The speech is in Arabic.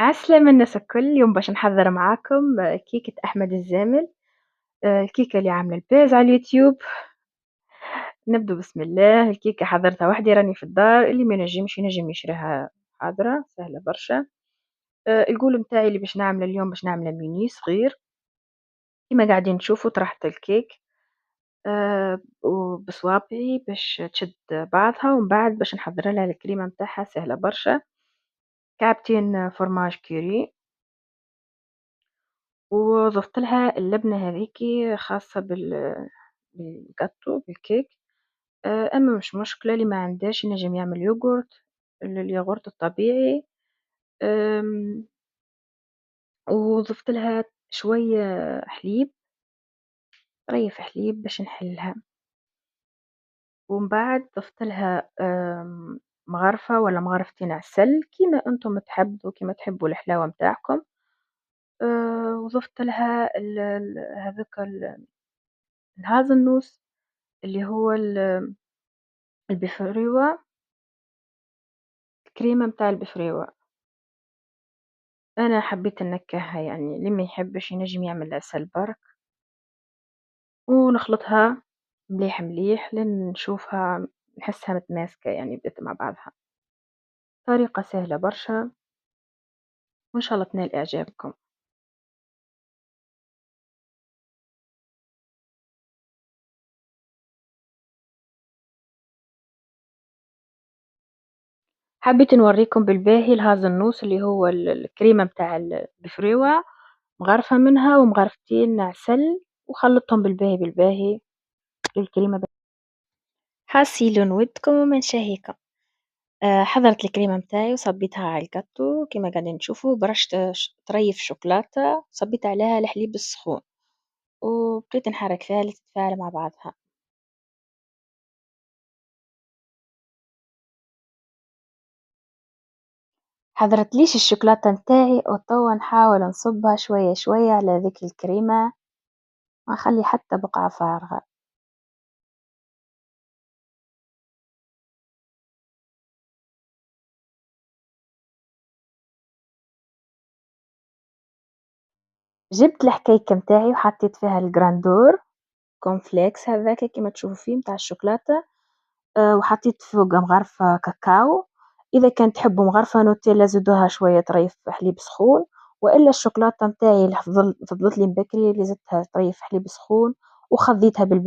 عسلامة الناس الكل، اليوم باش نحضّر معاكم كيكة أحمد الزامل، الكيكة اللي عاملة الباز على اليوتيوب. نبدو بسم الله. الكيكة حضرتها وحدي راني في الدار، اللي ما ينجمش ينجم يشريها حاضرة سهلة برشا. القول متاعي اللي باش نعمله اليوم باش نعمله ميني صغير كيما قاعدين تشوفوا طرحت الكيك وبصوابعي باش تشد بعضها، ومن بعد باش نحضر لها الكريمة متاعها سهلة برشا. كعبتين فرماج كيري وضفت لها اللبنة هذيكي خاصة بالجاتو بالكيك. أما مش مشكلة اللي ما عندهاش ينجم يعمل يوغورت، الياغورت الطبيعي. آمم، وضفت لها شوية حليب، ريف حليب باش نحلها، ومن بعد ضفت لها مغرفة ولا مغرفتين عسل كيما أنتم تحبوا كيما تحبوا الحلاوة متاعكم. وضفت لها هذاك الهازلنوس اللي هو البفريوة، الكريمة متاع البفريوة. أنا حبيت النكهة يعني اللي ما يحبش ينجم يعمل عسل برك، ونخلطها مليح مليح لين نشوفها نحسها متماسكة يعني بدات مع بعضها. طريقة سهلة برشا وإن شاء الله تنال إعجابكم. حبيت نوريكم بالباهي الهازلنوس اللي هو الكريمة متاع البفريوة، مغرفة منها ومغرفتين عسل وخلطتهم بالباهي بالباهي للكريمة. حاسيلون ودكم ومن شهيكم. حضرت الكريمة متاعي وصبيتها على الجاتو كيما قاعدين تشوفوا، برشت طريف شوكولاتة صبيت عليها الحليب السخون وبقيت نحرك فيها لتتفاعل مع بعضها. حضرتليش الشوكولاتة متاعي وتوا نحاول نصبها شوية شوية على ذيك الكريمة، ما نخلي حتى بقعة فارغة. جبت الحكاية متاعي وحطيت فيها الجراندور كونفليكس هذاك كيما تشوفوا فيه متاع الشوكولاتة. وحطيت فوقه مغرفة كاكاو، إذا كان تحبوا مغرفة نوتيلا زيدوها شوية طريف حليب سخون، وإلا الشوكولاتة متاعي اللي فضلت لي من بكري اللي زدتها طريف حليب سخون وخذيتها